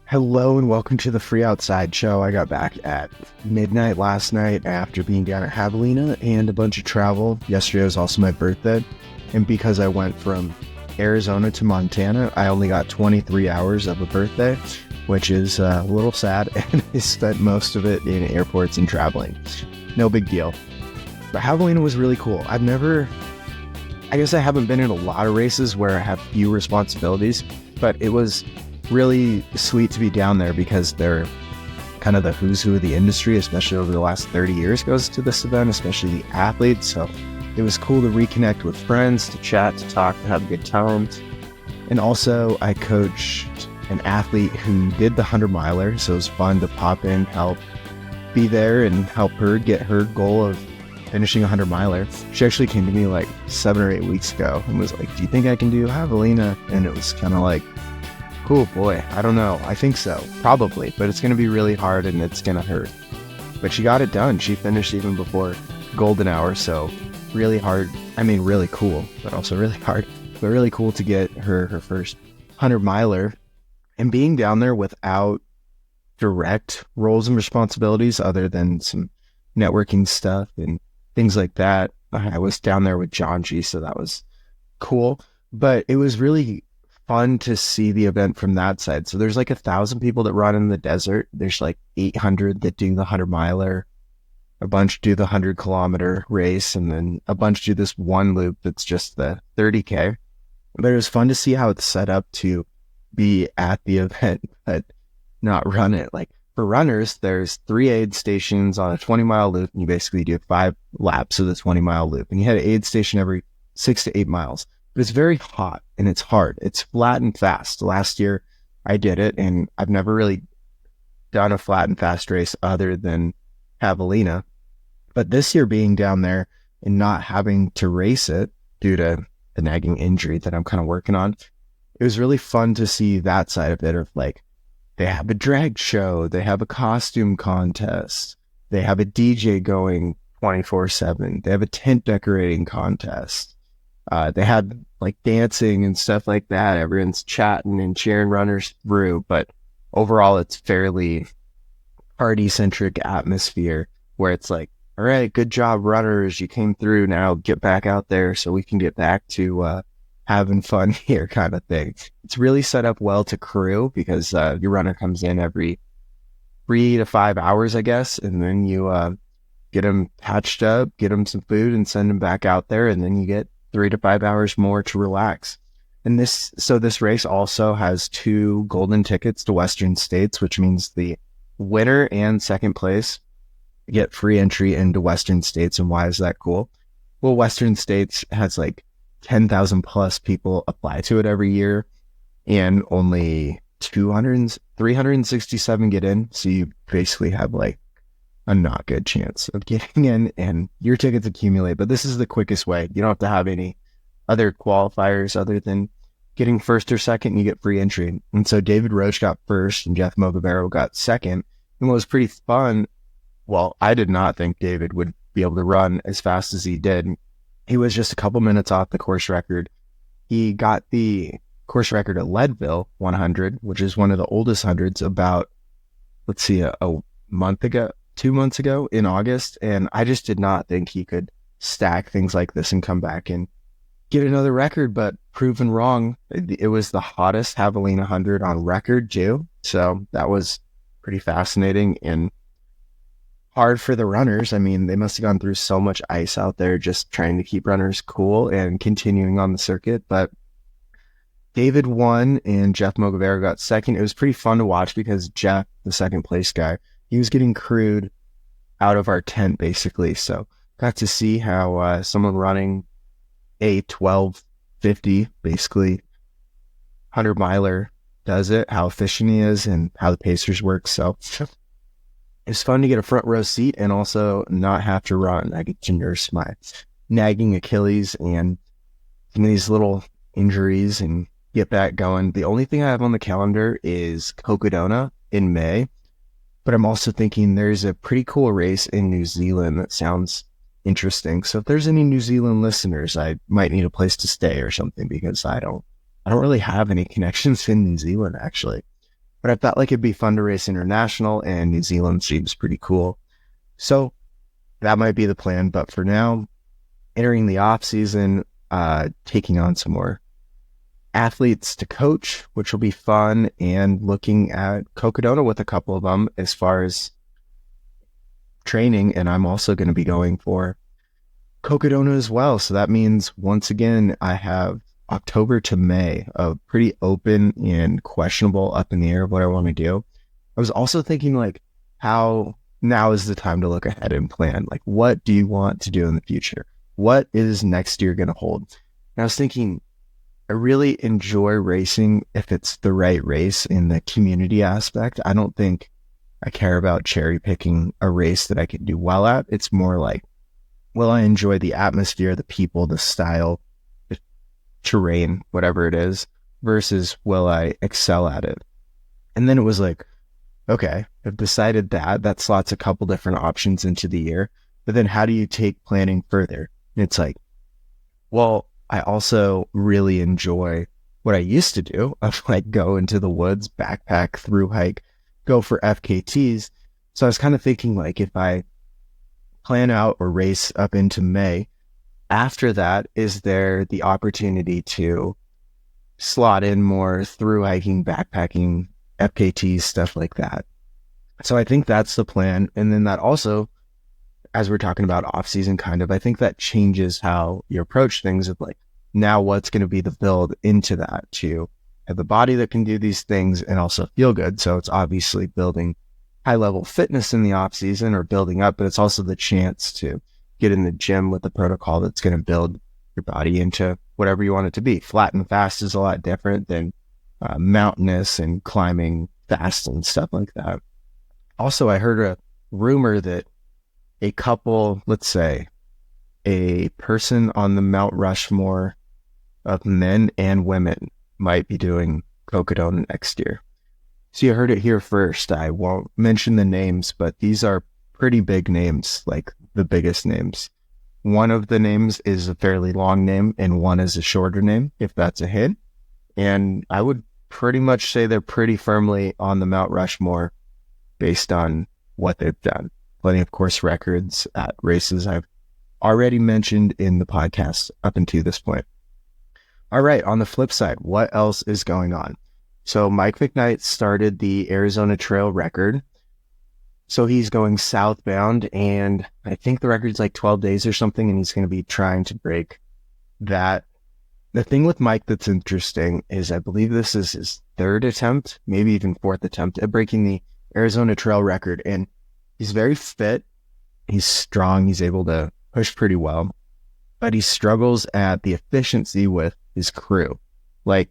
Hello and welcome to the Free Outside Show. I got back at midnight last night after being down at Javelina and a bunch of travel. Yesterday was also my birthday, and because I went from Arizona to Montana, I only got 23 hours of a birthday, which is a little sad, and I spent most of it in airports and traveling. No big deal. But Javelina was really cool. I guess I haven't been in a lot of races where I have few responsibilities, but it was really sweet to be down there because they're kind of the who's who of the industry, especially over the last 30 years goes to this event, especially the athletes. So it was cool to reconnect with friends, to chat, to talk, to have a good time. And also I coached an athlete who did the 100-miler, so it was fun to pop in, help be there and help her get her goal of finishing a 100-miler. She actually came to me like 7 or 8 weeks ago and was like, do you think I can do Javelina? And it was kind of like, cool, boy, I don't know. I think so, probably, but it's going to be really hard and it's going to hurt. But she got it done. She finished even before golden hour, so really hard. I mean, really cool, but also really hard. But really cool to get her first 100-miler. And being down there without direct roles and responsibilities other than some networking stuff and things like that. I was down there with John G, so that was cool. But it was really fun to see the event from that side. So there's like 1,000 people that run in the desert. There's like 800 that do the 100-miler. A bunch do the 100-kilometer race, and then a bunch do this one loop that's just the 30K. But it was fun to see how it's set up to be at the event, but not run it. Like for runners, there's 3 aid stations on a 20-mile loop, and you basically do 5 laps of the 20-mile loop. And you had an aid station every 6 to 8 miles. But it's very hot and it's hard. It's flat and fast. Last year I did it, and I've never really done a flat and fast race other than Javelina. But this year being down there and not having to race it due to the nagging injury that I'm kind of working on, it was really fun to see that side of it, of like, they have a drag show, they have a costume contest, they have a DJ going 24/7, they have a tent decorating contest. They had like dancing and stuff like that. Everyone's chatting and cheering runners through, but overall it's fairly party-centric atmosphere where it's like, all right, good job runners, you came through, now get back out there so we can get back to having fun here kind of thing. It's really set up well to crew because your runner comes in every 3 to 5 hours, I guess, and then you get them patched up, get them some food and send them back out there, and then you get 3 to 5 hours more to relax. And this race also has 2 golden tickets to Western States, which means the winner and second place get free entry into Western States. And why is that cool? Well, Western States has like 10,000 plus people apply to it every year, and only 367 get in. So you basically have like a not good chance of getting in, and your tickets accumulate. But this is the quickest way. You don't have to have any other qualifiers other than getting first or second, and you get free entry. And so David Roche got first and Jeff Mogavero got second. And what was pretty fun, well, I did not think David would be able to run as fast as he did. He was just a couple minutes off the course record. He got the course record at Leadville 100, which is one of the oldest hundreds, about, let's see, a month ago, 2 months ago in August. And I just did not think he could stack things like this and come back and get another record, but proven wrong. It was the hottest Javelina 100 on record too. So that was pretty fascinating and hard for the runners. I mean, they must have gone through so much ice out there just trying to keep runners cool and continuing on the circuit. But David won and Jeff Mogavero got second. It was pretty fun to watch because Jeff, the second place guy, he was getting crewed out of our tent basically. So got to see how someone running a 12:50, basically 100-miler, does it, how efficient he is and how the pacers work. So it's fun to get a front row seat and also not have to run. I get to nurse my nagging Achilles and some of these little injuries and get back going. The only thing I have on the calendar is Cocodona in May, but I'm also thinking there's a pretty cool race in New Zealand that sounds interesting. So if there's any New Zealand listeners, I might need a place to stay or something, because I don't really have any connections in New Zealand actually. but I felt like it'd be fun to race international, and New Zealand seems pretty cool. So that might be the plan. But for now, entering the off season, taking on some more athletes to coach, which will be fun, and looking at Cocodona with a couple of them as far as training. And I'm also going to be going for Cocodona as well. So that means, once again, I have October to May of pretty open and questionable, up in the air of what I want to do. I was also thinking, like, how now is the time to look ahead and plan. Like, what do you want to do in the future? What is next year going to hold? And I was thinking, I really enjoy racing if it's the right race in the community aspect. I don't think I care about cherry picking a race that I can do well at. It's more like, will I enjoy the atmosphere, the people, the style, the terrain, whatever it is, versus will I excel at it? And then it was like, okay, I've decided that slots a couple different options into the year, but then how do you take planning further? And it's like, well, I also really enjoy what I used to do of like go into the woods, backpack, through hike, go for FKTs. So I was kind of thinking, like, if I plan out or race up into May, after that, is there the opportunity to slot in more through hiking, backpacking, FKTs, stuff like that? So I think that's the plan. And then that also, as we're talking about off season, kind of, I think that changes how you approach things of like, now what's going to be the build into that to have the body that can do these things and also feel good. So it's obviously building high level fitness in the off season or building up, but it's also the chance to get in the gym with the protocol that's going to build your body into whatever you want it to be. Flat and fast is a lot different than mountainous and climbing fast and stuff like that. Also, I heard a rumor that a couple, let's say a person on the Mount Rushmore of men and women, might be doing Cocodona next year. So you heard it here first. I won't mention the names, but these are pretty big names, like the biggest names. One of the names is a fairly long name and one is a shorter name, if that's a hint. And I would pretty much say they're pretty firmly on the Mount Rushmore based on what they've done. Plenty of course records at races I've already mentioned in the podcast up until this point. All right, on the flip side, what else is going on? So Mike McKnight started the Arizona Trail record. So he's going southbound, and I think the record's like 12 days or something, and he's going to be trying to break that. The thing with Mike that's interesting is I believe this is his third attempt, maybe even fourth attempt at breaking the Arizona Trail record. And he's very fit. He's strong. He's able to push pretty well, but he struggles at the efficiency with his crew. Like,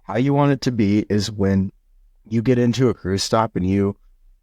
how you want it to be is when you get into a crew stop and you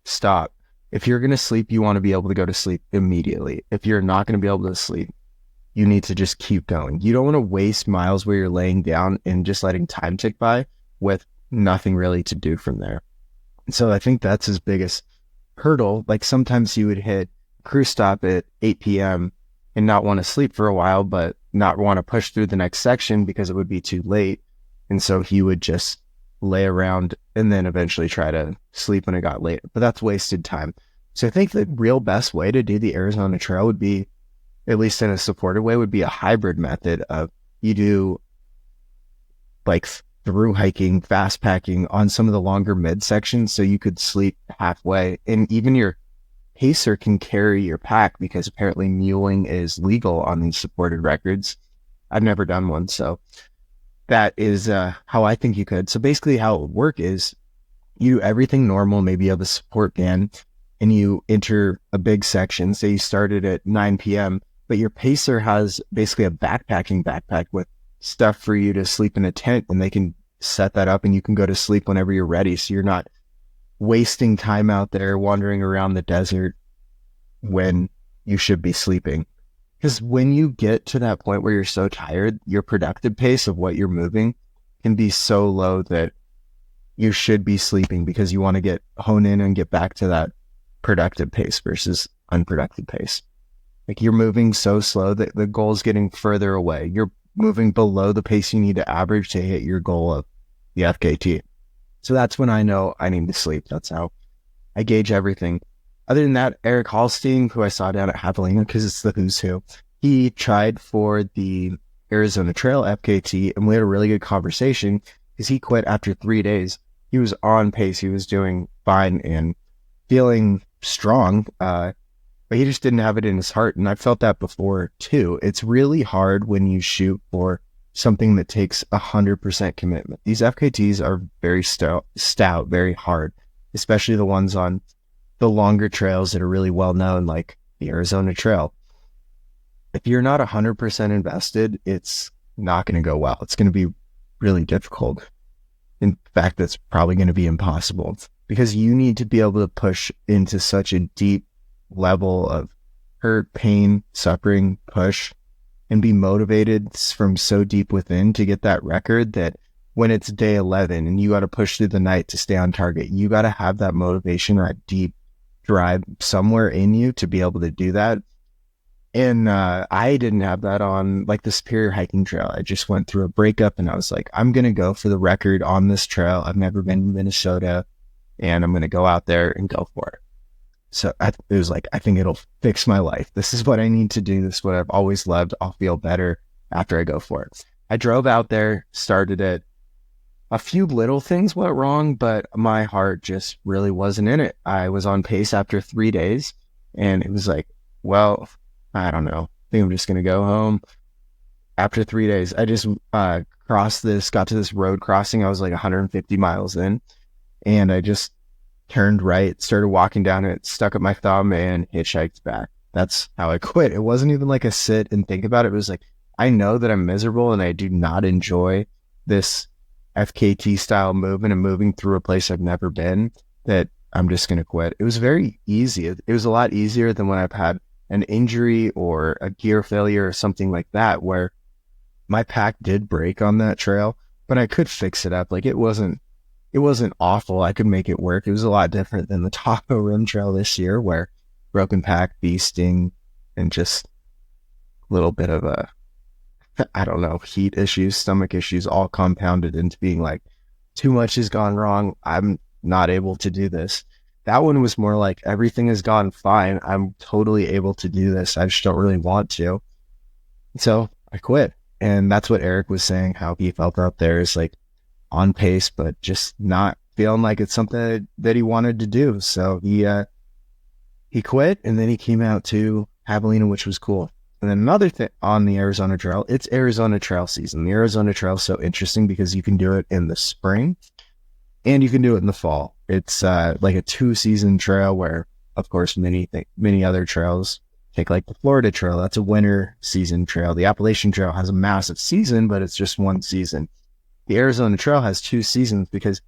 stop. If you're going to sleep, you want to be able to go to sleep immediately. If you're not going to be able to sleep, you need to just keep going. You don't want to waste miles where you're laying down and just letting time tick by with nothing really to do from there. And so I think that's his biggest hurdle. Like, sometimes you would hit crew stop at 8 p.m. and not want to sleep for a while, but not want to push through the next section because it would be too late. And so he would just lay around and then eventually try to sleep when it got late. But that's wasted time. So I think the real best way to do the Arizona Trail would be, at least in a supported way, would be a hybrid method of you do like through hiking, fast packing on some of the longer mid sections so you could sleep halfway. And even your pacer can carry your pack because apparently muling is legal on these supported records. I've never done one, so that is how I think you could. So basically how it would work is you do everything normal. Maybe you have a support band and you enter a big section. Say you started at 9 p.m., but your pacer has basically a backpacking backpack with stuff for you to sleep in a tent, and they can set that up and you can go to sleep whenever you're ready. So you're not wasting time out there wandering around the desert when you should be sleeping. Because when you get to that point where you're so tired, your productive pace of what you're moving can be so low that you should be sleeping because you want to hone in and get back to that productive pace versus unproductive pace. Like, you're moving so slow that the goal is getting further away. You're moving below the pace you need to average to hit your goal of the FKT. So that's when I know I need to sleep. That's how I gauge everything. Other than that, Eric Hallstein, who I saw down at Javelina, because it's the who's who, he tried for the Arizona Trail FKT, and we had a really good conversation because he quit after 3 days. He was on pace. He was doing fine and feeling strong, but he just didn't have it in his heart. And I felt that before too. It's really hard when you shoot for something that takes 100% commitment. These FKTs are very stout, very hard, especially the ones on the longer trails that are really well known, like the Arizona Trail. If you're not 100% invested, it's not going to go well. It's going to be really difficult. In fact, it's probably going to be impossible because you need to be able to push into such a deep level of hurt, pain, suffering, push, and be motivated from so deep within to get that record that when it's day 11 and you got to push through the night to stay on target, you got to have that motivation or a deep drive somewhere in you to be able to do that. And I didn't have that on like the Superior Hiking Trail. I just went through a breakup and I was like, I'm going to go for the record on this trail. I've never been to Minnesota and I'm going to go out there and go for it. So it was like, I think it'll fix my life. This is what I need to do. This is what I've always loved. I'll feel better after I go for it. I drove out there, started it. A few little things went wrong, but my heart just really wasn't in it. I was on pace after 3 days and it was like, well, I don't know. I think I'm just going to go home. After 3 days, I just got to this road crossing. I was like 150 miles in and I just turned right, started walking down it, stuck up my thumb and hitchhiked back. That's how I quit. It wasn't even like a sit and think about it. It was like, I know that I'm miserable and I do not enjoy this FKT style movement and moving through a place I've never been, that I'm just going to quit. It was very easy. It was a lot easier than when I've had an injury or a gear failure or something like that, where my pack did break on that trail, but I could fix it up. Like it wasn't awful. I could make it work. It was a lot different than the Tahoe Rim Trail this year, where broken pack, bee sting, and just a little bit of I don't know, heat issues, stomach issues, all compounded into being like, too much has gone wrong. I'm not able to do this. That one was more like, everything has gone fine. I'm totally able to do this. I just don't really want to. So I quit. And that's what Eric was saying, how he felt out there is like on pace, but just not feeling like it's something that he wanted to do. So he quit, and then he came out to Javelina, which was cool. And then another thing on the Arizona Trail, it's Arizona Trail season. The Arizona Trail is so interesting because you can do it in the spring and you can do it in the fall. It's like a 2-season trail where, of course, many other trails take, like the Florida Trail. That's a winter season trail. The Appalachian Trail has a massive season, but it's just 1 season. The Arizona Trail has 2 seasons because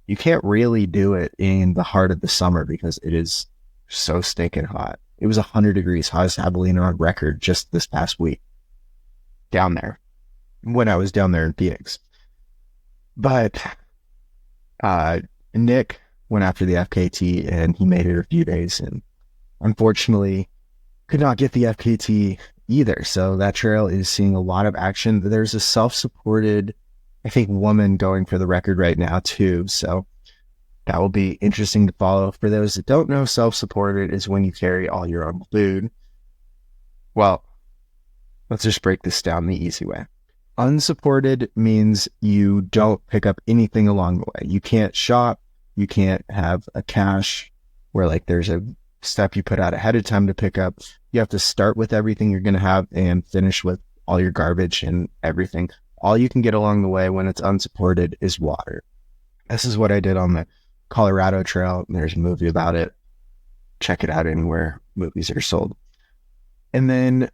you can't really do it in the heart of the summer because it is so stinking hot. It was 100 degrees, hottest Javelina on record just this past week down there when I was down there in Phoenix. But Nick went after the FKT and he made it a few days and unfortunately could not get the FKT either. So that trail is seeing a lot of action. There's a self-supported, I think, woman going for the record right now too. So that will be interesting to follow. For those that don't know, self-supported is when you carry all your own food. Well, let's just break this down the easy way. Unsupported means you don't pick up anything along the way. You can't shop. You can't have a cache where like there's a step you put out ahead of time to pick up. You have to start with everything you're going to have and finish with all your garbage and everything. All you can get along the way when it's unsupported is water. This is what I did on the Colorado Trail. There's a movie about it. Check it out anywhere movies are sold. And then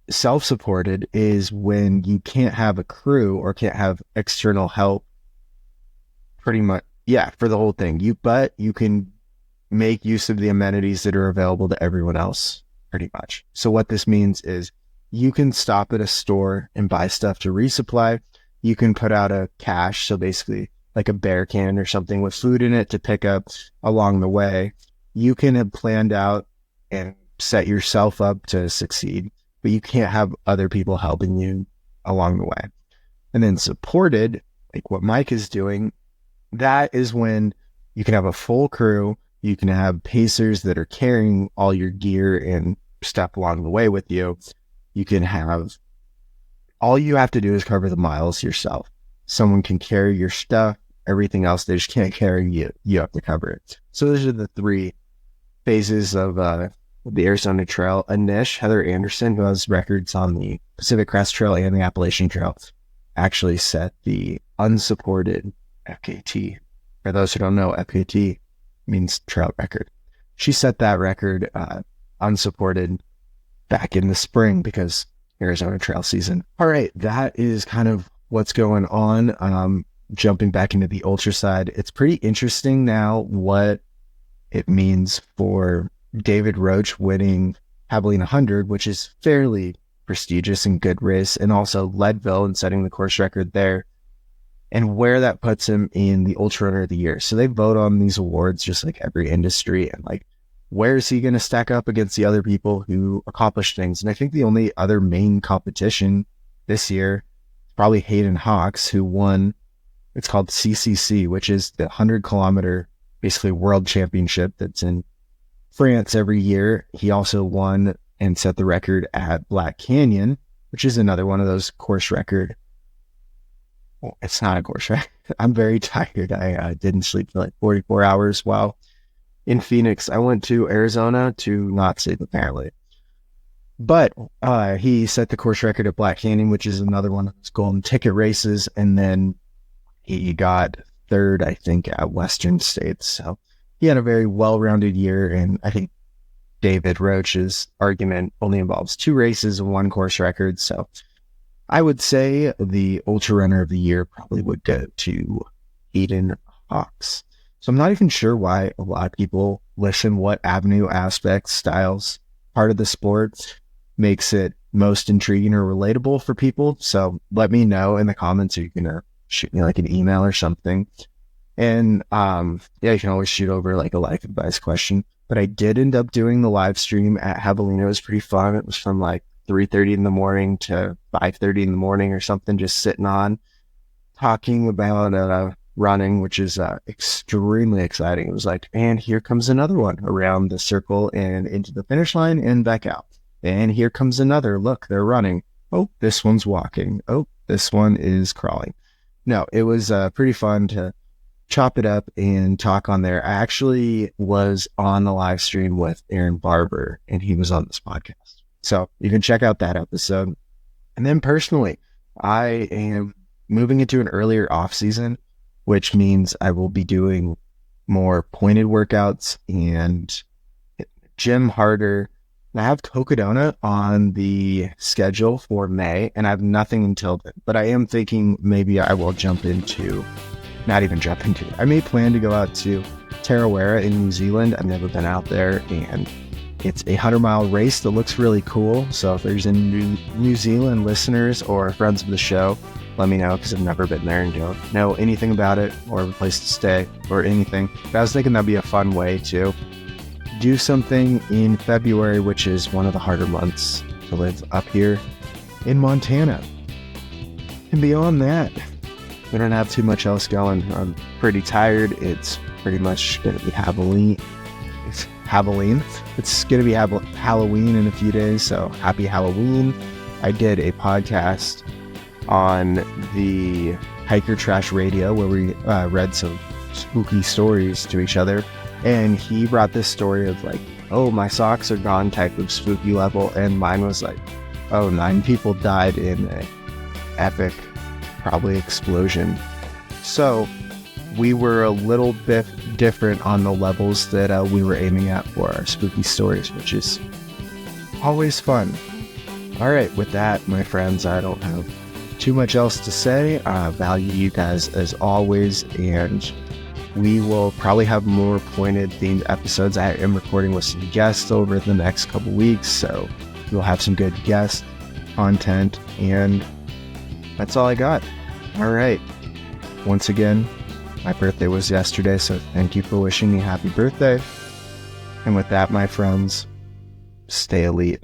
self-supported is when you can't have a crew or can't have external help pretty much, for the whole thing. But you can make use of the amenities that are available to everyone else pretty much. So what this means is you can stop at a store and buy stuff to resupply. You can put out a cache, so basically like a bear can or something with food in it to pick up along the way. You can have planned out and set yourself up to succeed, but you can't have other people helping you along the way. And then supported, like what Mike is doing, that is when you can have a full crew. You can have pacers that are carrying all your gear and stuff along the way with you. You can have, all you have to do is cover the miles yourself. Someone can carry your stuff. Everything else, they just can't carry you. You have to cover it. So those are the three phases of the Arizona Trail. Anish, Heather Anderson, who has records on the Pacific Crest Trail and the Appalachian Trail, actually set the unsupported FKT. For those who don't know, FKT means trail record. She set that record unsupported back in the spring because Arizona Trail season. All right, that is kind of what's going on. Jumping back into the ultra side, it's pretty interesting now what it means for David Roach winning Javelina 100, which is fairly prestigious and good race, and also Leadville and setting the course record there, and where that puts him in the Ultra Runner of the Year. So they vote on these awards just like every industry, and like, where is he going to stack up against the other people who accomplish things? And I think the only other main competition this year is probably Hayden Hawks, who won, it's called CCC, which is the 100-kilometer, basically world championship that's in France every year. He also won and set the record at Black Canyon, which is another one of those course record. Well, it's not a course record. I'm very tired. I didn't sleep for like 44 hours while in Phoenix. I went to Arizona to not sleep, apparently. But he set the course record at Black Canyon, which is another one of those golden ticket races. And then he got third, I think, at Western States. So he had a very well-rounded year. And I think David Roach's argument only involves 2 races and 1 course record. So I would say the Ultra Runner of the Year probably would go to Hayden Hawks. So I'm not even sure why a lot of people listen what avenue, aspects, styles, part of the sport makes it most intriguing or relatable for people. So let me know in the comments, or you can shoot me like an email or something. And yeah, you can always shoot over like a life advice question. But I did end up doing the live stream at Javelina. It was pretty fun. It was from like 3:30 in the morning to 5:30 in the morning or something, just sitting on, talking about running, which is extremely exciting. It was like, and here comes another one around the circle and into the finish line and back out. And here comes another. Look, they're running. Oh, this one's walking. Oh, this one is crawling. No, it was pretty fun to chop it up and talk on there. I actually was on the live stream with Aaron Barber, and he was on this podcast. So you can check out that episode. And then personally, I am moving into an earlier off season, which means I will be doing more pointed workouts and gym harder. I have Cocodona on the schedule for May, and I have nothing until then. But I am thinking maybe I will I may plan to go out to Tarawera in New Zealand. I've never been out there, and it's a 100-mile race that looks really cool. So if there's any New Zealand listeners or friends of the show, let me know, because I've never been there and don't know anything about it or a place to stay or anything. But I was thinking that'd be a fun way to do something in February, which is one of the harder months to live up here in Montana. And beyond that, we don't have too much else going. I'm pretty tired. It's pretty much going to be Halloween. It's Halloween. It's going to be Halloween in a few days, so happy Halloween. I did a podcast on the Hiker Trash Radio where we read some spooky stories to each other, and he brought this story of like, oh, my socks are gone type of spooky level, and mine was like, oh, 9 people died in an epic, probably explosion. So we were a little bit different on the levels that we were aiming at for our spooky stories, which is always fun. All right, with that, my friends, I don't have too much else to say. I value you guys as always, and we will probably have more pointed themed episodes. I am recording with some guests over the next couple weeks, so we'll have some good guest content, and that's all I got. All right. Once again, my birthday was yesterday, so thank you for wishing me happy birthday. And with that, my friends, stay elite.